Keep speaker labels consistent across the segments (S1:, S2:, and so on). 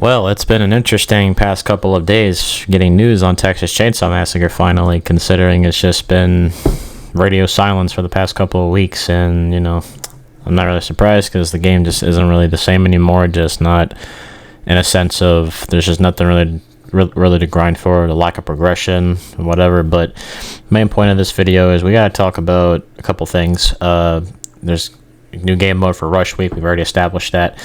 S1: Well, it's been an interesting past couple of days getting news on Texas Chainsaw Massacre finally, considering it's just been radio silence for the past couple of weeks, and, I'm not really surprised because the game just isn't really the same anymore, just not in a sense of there's just nothing really to grind for, the lack of progression, whatever. But main point of this video is we gotta talk about a couple things. There's a new game mode for Rush Week. We've already established that.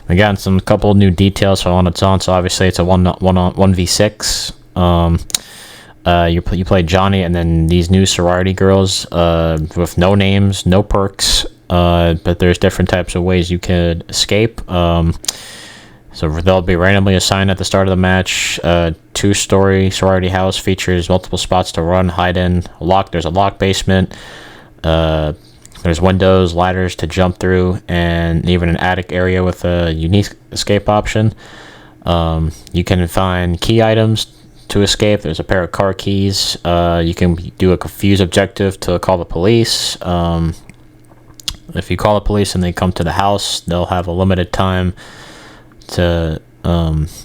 S1: We got some couple new details on its own. So obviously it's a 1v6. You play Johnny and then these new sorority girls with no names, no perks, but there's different types of ways you could escape. So they'll be randomly assigned at the start of the match. Two-story sorority house features multiple spots to run, hide in. There's a locked basement. There's windows, ladders to jump through, and even an attic area with a unique escape option. You can find key items to escape. There's a pair of car keys. You can do a confuse objective to call the police. If you call the police and they come to the house, they'll have a limited time amount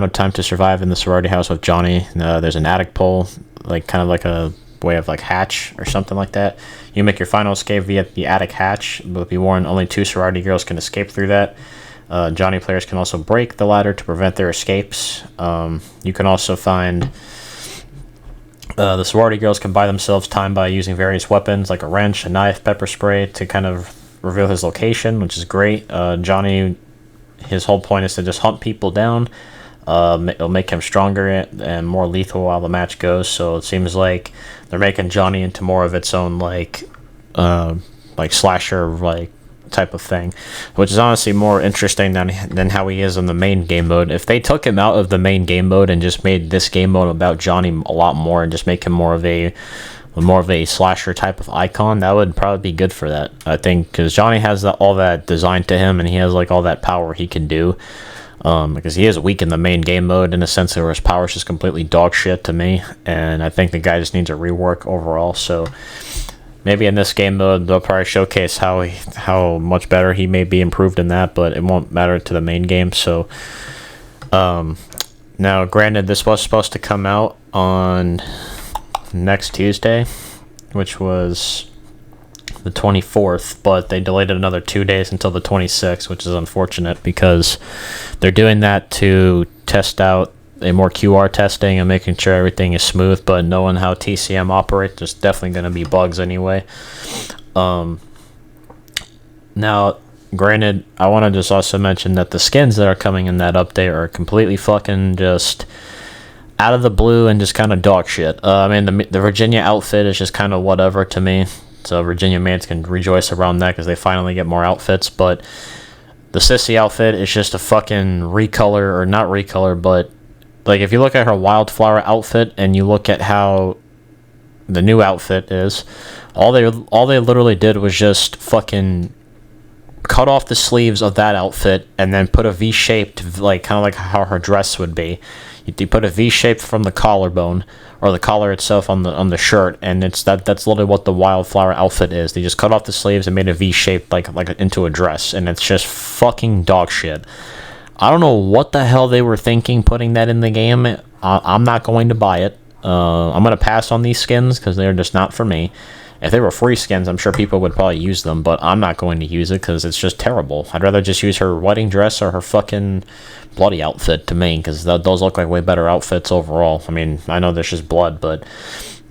S1: of time to survive in the sorority house with Johnny. There's an attic pole, kind of like a way of hatch or something like that. You make your final escape via the attic hatch, but be warned, only 2 sorority girls can escape through that. Johnny players can also break the ladder to prevent their escapes. You can also find the sorority girls can buy themselves time by using various weapons like a wrench, a knife, pepper spray to kind of reveal his location, which is great. Johnny, his whole point is to just hunt people down. It'll make him stronger and more lethal while the match goes. So it seems like they're making Johnny into more of its own slasher type of thing, which is honestly more interesting than how he is in the main game mode. If they took him out of the main game mode and just made this game mode about Johnny a lot more and just make him more of a slasher type of icon, that would probably be good for that, I think, because Johnny has all that designed to him and he has all that power he can do. Because he is weak in the main game mode in a sense where his power is just completely dog shit to me, and I think the guy just needs a rework overall. So maybe in this game mode they'll probably showcase how much better he may be improved in that, but it won't matter to the main game. So now granted, this was supposed to come out on next Tuesday, which was the 24th, but they delayed it another 2 days until the 26th, which is unfortunate because they're doing that to test out a more QR testing and making sure everything is smooth. But knowing how TCM operates, there's definitely going to be bugs anyway. Now granted, I want to just also mention that the skins that are coming in that update are completely fucking just out of the blue and just kind of dog shit. The Virginia outfit is just kind of whatever to me. So Virginia Mans can rejoice around that because they finally get more outfits. But the Sissy outfit is just a fucking recolor, or not recolor, but if you look at her Wildflower outfit and you look at how the new outfit is, all they literally did was just fucking cut off the sleeves of that outfit and then put a V-shaped, kind of like how her dress would be. You put a V-shape from the collarbone or the collar itself on the shirt, and that's literally what the Wildflower outfit is. They just cut off the sleeves and made a V-shape like into a dress, and it's just fucking dog shit. I don't know what the hell they were thinking putting that in the game. I'm not going to buy it. I'm going to pass on these skins because they're just not for me. If they were free skins, I'm sure people would probably use them, but I'm not going to use it because it's just terrible. I'd rather just use her wedding dress or her fucking bloody outfit to me, because those look like way better outfits overall. I know there's just blood, but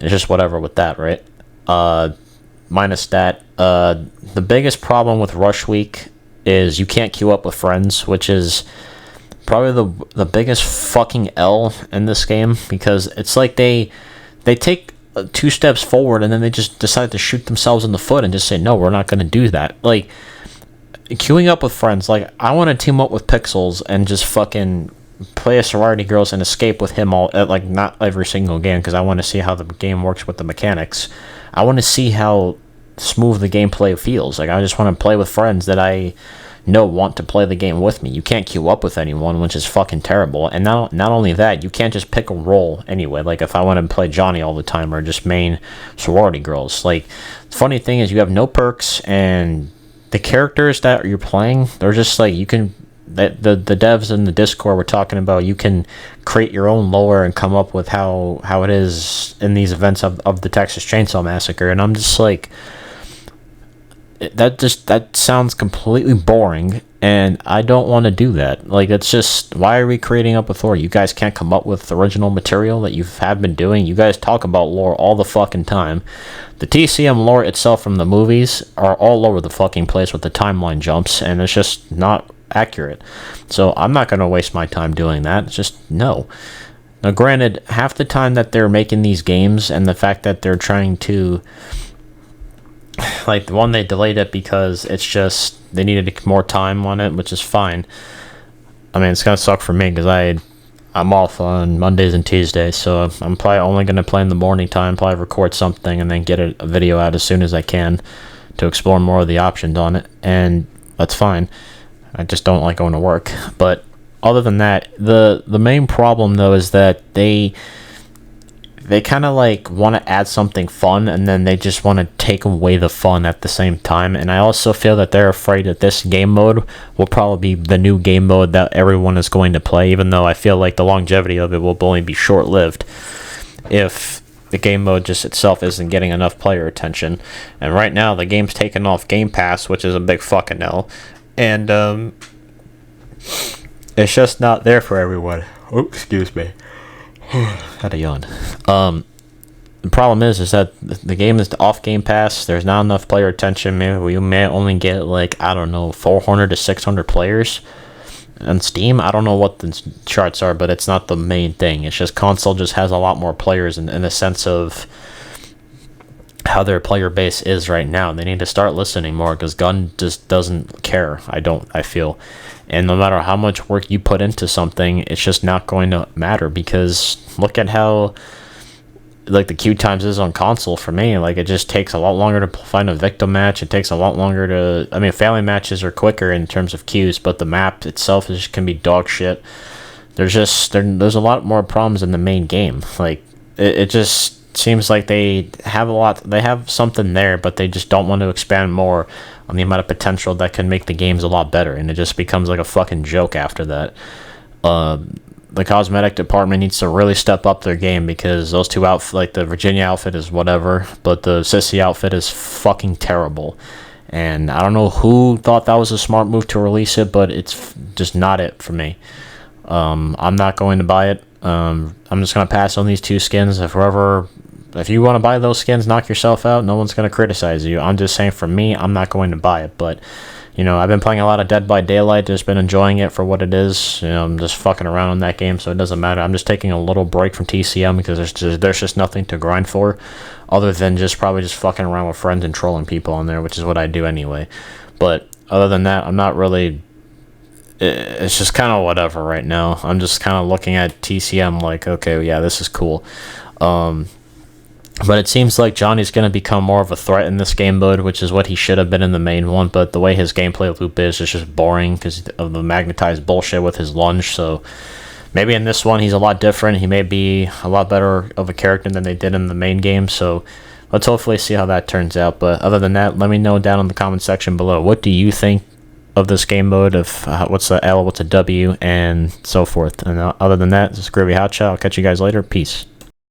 S1: it's just whatever with that, right? Minus that, the biggest problem with Rush Week is you can't queue up with friends, which is probably the biggest fucking L in this game, because it's like they take 2 steps forward and then they just decide to shoot themselves in the foot and just say, no, we're not going to do that. Queuing up with friends, I want to team up with Pixels and just fucking play a sorority girls and escape with him all not every single game, because I want to see how the game works with the mechanics. I want to see how smooth the gameplay feels. I just want to play with friends that I know want to play the game with me. You can't queue up with anyone, which is fucking terrible. And not only that, you can't just pick a role anyway. If I want to play Johnny all the time or just main sorority girls. The funny thing is you have no perks, and the characters that you're playing, they're just you can the devs in the Discord were talking about you can create your own lore and come up with how it is in these events of the Texas Chainsaw Massacre, and I'm just like, that sounds completely boring, and I don't want to do that. Like, it's just, why are we creating up a lore? You guys can't come up with original material that you have been doing. You guys talk about lore all the fucking time. The TCM lore itself from the movies are all over the fucking place with the timeline jumps, and it's just not accurate. So I'm not going to waste my time doing that. It's just, no. Now, granted, half the time that they're making these games, and the fact that they're trying to, like, the one, they delayed it because it's just, they needed more time on it, which is fine. I mean, it's going to suck for me, because I'm off on Mondays and Tuesdays, so I'm probably only going to play in the morning time, probably record something, and then get a video out as soon as I can to explore more of the options on it, and that's fine. I just don't like going to work. But other than that, the main problem, though, is that they kind of like want to add something fun, and then they just want to take away the fun at the same time. And I also feel that they're afraid that this game mode will probably be the new game mode that everyone is going to play, even though I feel like the longevity of it will only be short-lived if the game mode just itself isn't getting enough player attention. And right now, the game's taken off Game Pass, which is a big fucking L. And it's just not there for everyone. Oh, excuse me. Had a yawn. The problem is that the game is off Game Pass. There's not enough player attention. Maybe we may only get, like, I don't know, 400 to 600 players on Steam. I don't know what the charts are, but it's not the main thing. It's just console just has a lot more players in the sense of how their player base is right now. They need to start listening more, because Gun just doesn't care. I feel. And no matter how much work you put into something, it's just not going to matter, because look at how, like, the queue times is on console for me. Like, it just takes a lot longer to find a victim match. It takes a lot longer to, I mean, family matches are quicker in terms of queues, but the map itself can be dog shit. There's a lot more problems in the main game. Like, it just seems like they have something there, but they just don't want to expand more on the amount of potential that can make the games a lot better, and it just becomes like a fucking joke after that. The cosmetic department needs to really step up their game, because those two outfits, like the Virginia outfit is whatever, but the Sissy outfit is fucking terrible. And I don't know who thought that was a smart move to release it, but it's just not it for me. I'm not going to buy it. I'm just going to pass on these two skins. If you want to buy those skins, knock yourself out. No one's going to criticize you. I'm just saying, for me, I'm not going to buy it. But, you know, I've been playing a lot of Dead by Daylight. Just been enjoying it for what it is. You know, I'm just fucking around on that game, so it doesn't matter. I'm just taking a little break from TCM, because there's just nothing to grind for, other than probably just fucking around with friends and trolling people on there, which is what I do anyway. But other than that, I'm not really. It's just kind of whatever right now. I'm just kind of looking at TCM like, okay, yeah, this is cool. But it seems like Johnny's going to become more of a threat in this game mode, which is what he should have been in the main one, but the way his gameplay loop is just boring because of the magnetized bullshit with his lunge. So maybe in this one he's a lot different. He may be a lot better of a character than they did in the main game, so let's hopefully see how that turns out. But other than that, let me know down in the comment section below, what do you think of this game mode, of what's a L, what's a W, and so forth. And other than that, this is Groovy Hotshot. I'll catch you guys later. Peace.